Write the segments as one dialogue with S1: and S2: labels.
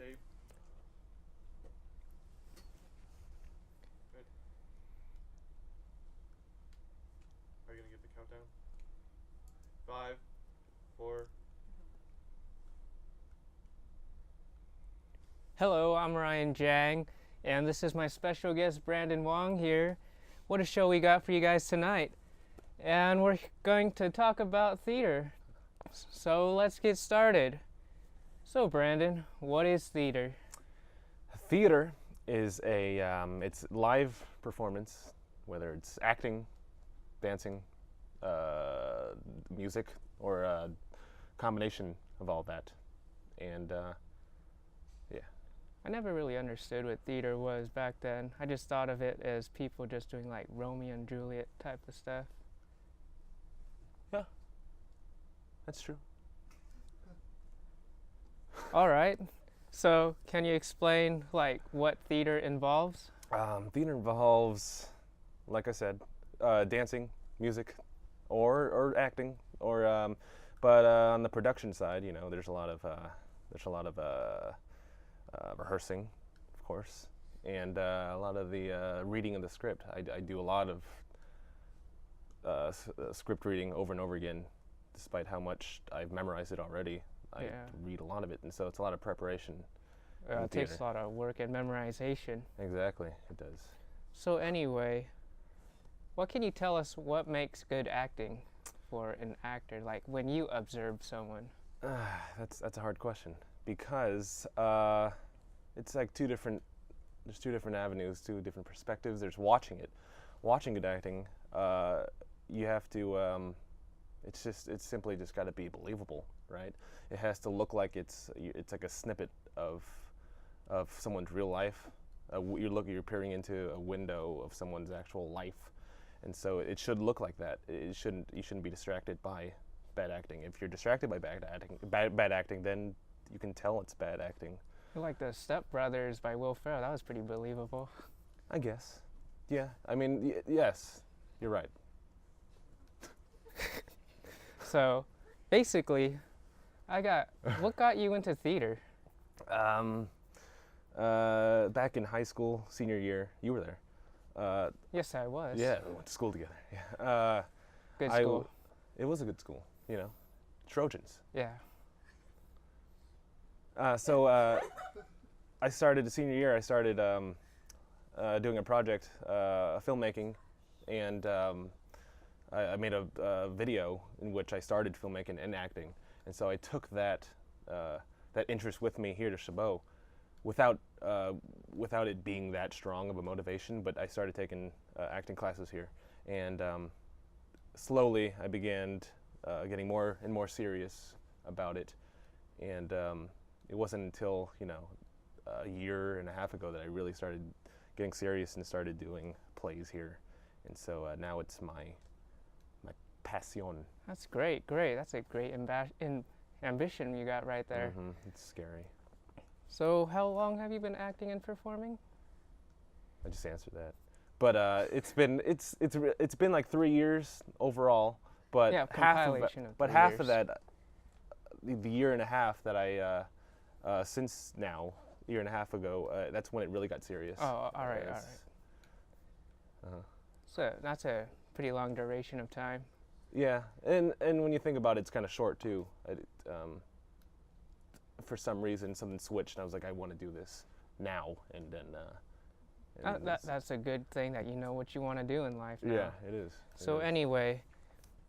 S1: tape. Good. Are you gonna get the countdown? 5, 4.
S2: Hello, I'm Ryan Jang, and this is my special guest Brandon Wong here. What a show we got for you guys tonight. And we're going to talk about theater. So let's get started. So Brandon, what is theater?
S3: Theater is it's live performance, whether it's acting, dancing, music, or a combination of all that. And yeah.
S2: I never really understood what theater was back then. I just thought of it as people just doing like Romeo and Juliet type of stuff.
S3: Yeah, that's true.
S2: All right. So can you explain like what theater involves?
S3: Theater involves, like I said, dancing, music, or acting, or but on the production side, there's a lot of rehearsing, of course, and a lot of the reading of the script. I do a lot of script reading over and over again, despite how much I've memorized it already. I read a lot of it, and so it's a lot of preparation.
S2: It takes a lot of work and memorization.
S3: Exactly, it does.
S2: So anyway, what can you tell us what makes good acting for an actor? Like when you observe someone.
S3: That's a hard question because it's like there's two different avenues, two different perspectives. There's watching good acting. You have to. It's simply just got to be believable, right? It has to look like it's like a snippet of someone's real life. You're peering into a window of someone's actual life, and so it should look like that. You shouldn't be distracted by bad acting. If you're distracted by bad acting, then you can tell it's bad acting.
S2: Like the Step Brothers by Will Ferrell, that was pretty believable.
S3: I guess. Yeah. I mean, yes, you're right.
S2: So, basically, what got you into theater?
S3: Back in high school, senior year, you were there.
S2: Yes, I was.
S3: Yeah, we went to school together. Yeah.
S2: Good school.
S3: It was a good school, Trojans.
S2: Yeah.
S3: So I started the senior year. I started doing a project, filmmaking, and I made a video in which I started filmmaking and acting. And so I took that interest with me here to Chabot, without it being that strong of a motivation. But I started taking acting classes here, and slowly I began getting more and more serious about it. And it wasn't until a year and a half ago that I really started getting serious and started doing plays here. And so now it's my passion.
S2: That's great. That's a great ambition you got right there.
S3: Mm-hmm. It's scary.
S2: So how long have you been acting and performing?
S3: I just answered that. But it's been like 3 years overall. But
S2: yeah,
S3: half
S2: of
S3: that, the year and a half that I since now, a year and a half ago, that's when it really got serious.
S2: Oh, all right.
S3: Uh-huh.
S2: So that's a pretty long duration of time.
S3: Yeah, and when you think about it, it's kind of short too. For some reason, something switched, and I was like, I want to do this now, and then.
S2: That's a good thing that you know what you want to do in life now.
S3: Yeah, it is.
S2: So anyway,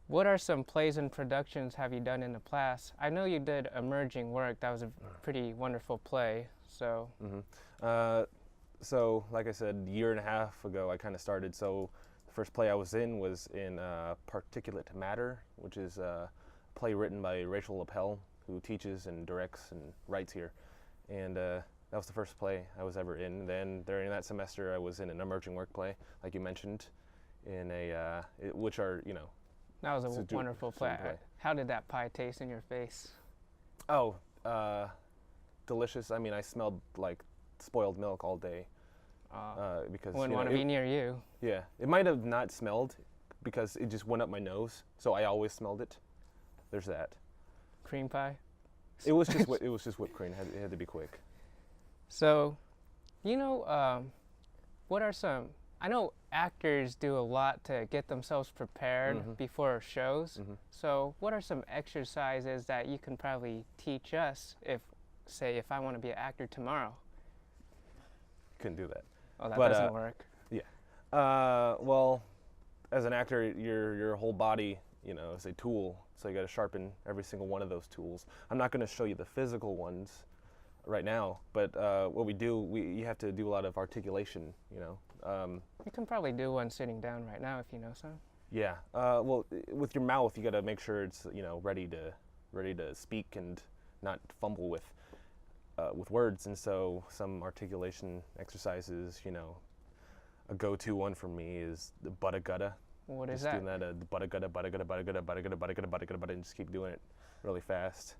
S2: what are some plays and productions have you done in the past? I know you did Emerging Work. That was a pretty wonderful play. So.
S3: Mm-hmm. So, like I said, a year and a half ago, I kind of started. So, the first play I was in Particulate Matter, which is a play written by Rachel Appel, who teaches and directs and writes here. And that was the first play I was ever in. Then during that semester, I was in an Emerging Work play, like you mentioned, which are,
S2: That was a wonderful play. How did that pie taste in your face?
S3: Oh, delicious. I mean, I smelled like spoiled milk all day. Because
S2: wouldn't want to be near you.
S3: Yeah, it might have not smelled because it just went up my nose, so I always smelled it. There's that.
S2: Cream pie?
S3: It was just whipped cream. It had to be quick.
S2: So, you know, what are some? I know actors do a lot to get themselves prepared before shows. So, what are some exercises that you can probably teach us if, say, if I want to be an actor tomorrow?
S3: Couldn't do that.
S2: Oh, that
S3: But,
S2: doesn't work.
S3: Well, as an actor, your whole body, you know, is a tool. So you got to sharpen every single one of those tools. I'm not going to show you the physical ones right now, but what we do, you have to do a lot of articulation. You know.
S2: You can probably do one sitting down right now if you know some.
S3: Yeah. Well, with your mouth, you got to make sure it's, you know, ready to speak and not fumble with words. And so some articulation exercises, you know, a go-to one for me is the butta gutta.
S2: What is
S3: Just
S2: that?
S3: doing that, the butta gutta, butta gutta, butta gutta, butta gutta, butta gutta, butta gutta, butta, and just keep doing it really fast.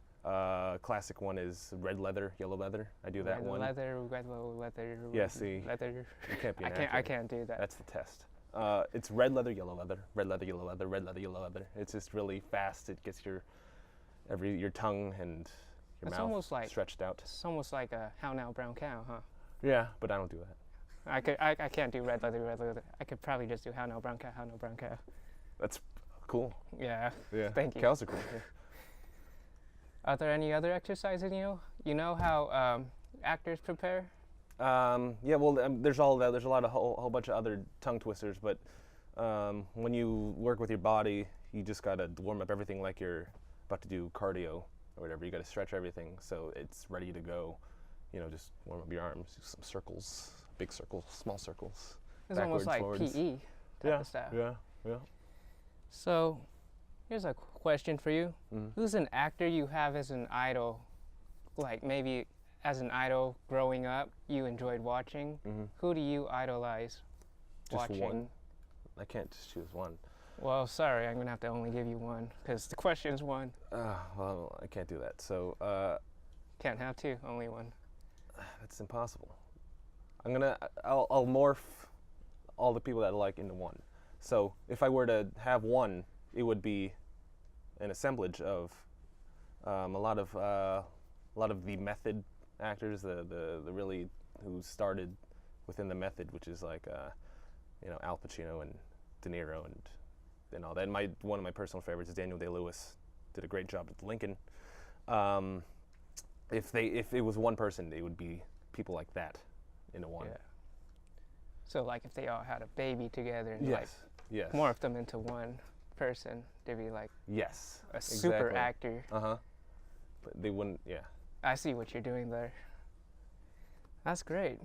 S3: Classic one is red leather, yellow leather. I do that
S2: Red
S3: one.
S2: leather, leather.
S3: Yeah, see,
S2: Leather.
S3: you can't be an
S2: I
S3: actor.
S2: can't do that.
S3: That's the test. It's red leather, yellow leather, red leather, yellow leather, red leather, yellow leather. It's just really fast. It gets your tongue and your
S2: It's
S3: mouth
S2: almost like-
S3: stretched out.
S2: It's almost like a how now brown cow, huh?
S3: Yeah, but I don't do that.
S2: I can't do red leather. I could probably just do how now brown cow,
S3: That's cool.
S2: Yeah.
S3: Yeah.
S2: Thank you.
S3: Cows are cool.
S2: Are there any other exercises you know how actors prepare?
S3: Yeah, well, there's all that. There's a whole bunch of other tongue twisters, but when you work with your body, you just gotta warm up everything like you're about to do cardio or whatever. You gotta stretch everything so it's ready to go. You know, just warm up your arms, do some circles, big circles, small circles.
S2: It's almost like
S3: forwards.
S2: PE type of stuff.
S3: Yeah.
S2: So, here's a question for you.
S3: Mhm.
S2: Who's an actor you have as an idol? Like maybe as an idol growing up, you enjoyed watching.
S3: Mhm.
S2: Who do you idolize
S3: Just
S2: watching?
S3: one. I can't just choose one.
S2: Well, sorry, I'm gonna have to only give you one because the question's one.
S3: Well, I can't do that. So
S2: Can't have two, only one.
S3: that's impossible. I'll morph all the people that I like into one. So if I were to have one, it would be an assemblage of a lot of the method actors, the really who started within the method, which is like you know, Al Pacino and De Niro and all that. And one of my personal favorites is Daniel Day-Lewis. Did a great job with Lincoln. If it was one person, it would be people like that into one.
S2: Yeah. So like if they all had a baby together and
S3: Yes.
S2: morph them into one person, they'd be like
S3: Yes.
S2: a super
S3: exactly.
S2: actor.
S3: But they wouldn't. Yeah.
S2: I see what you're doing there. That's great.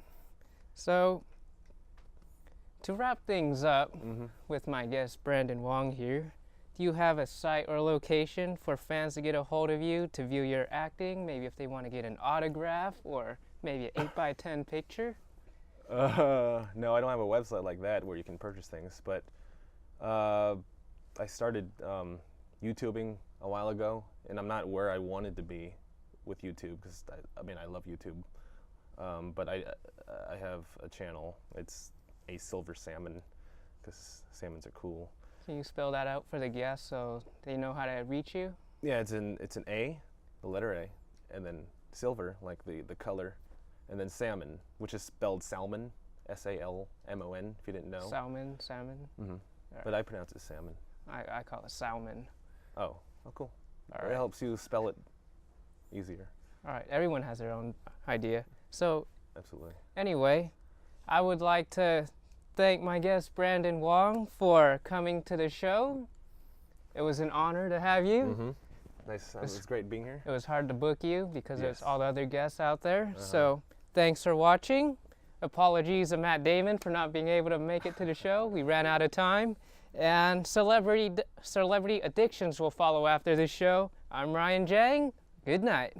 S2: So, to wrap things up with my guest Brandon Wong here, do you have a site or location for fans to get a hold of you to view your acting? Maybe if they want to get an autograph or maybe an 8x10 picture?
S3: No, I don't have a website like that where you can purchase things. But I started YouTubing a while ago, and I'm not where I wanted to be with YouTube because I love YouTube, but I have a channel. It's a silver salmon because salmons are cool.
S2: Can you spell that out for the guests so they know how to reach you?
S3: Yeah, it's an A, the letter A, and then silver, like the color, and then salmon, which is spelled salmon, S-A-L-M-O-N, if you didn't know.
S2: Salmon.
S3: But I pronounce it salmon.
S2: I call it salmon.
S3: Oh, cool.
S2: All
S3: It
S2: right.
S3: helps you spell it easier.
S2: All right, everyone has their own idea. So
S3: Absolutely.
S2: anyway, I would like to thank my guest Brandon Wong for coming to the show. It was an honor to have you.
S3: Nice. It was great being here.
S2: It was hard to book you because there's
S3: Yes.
S2: all the other guests out there. So thanks for watching. Apologies to Matt Damon for not being able to make it to the show. We ran out of time. And celebrity addictions will follow after this show. I'm Ryan Jang. Good night.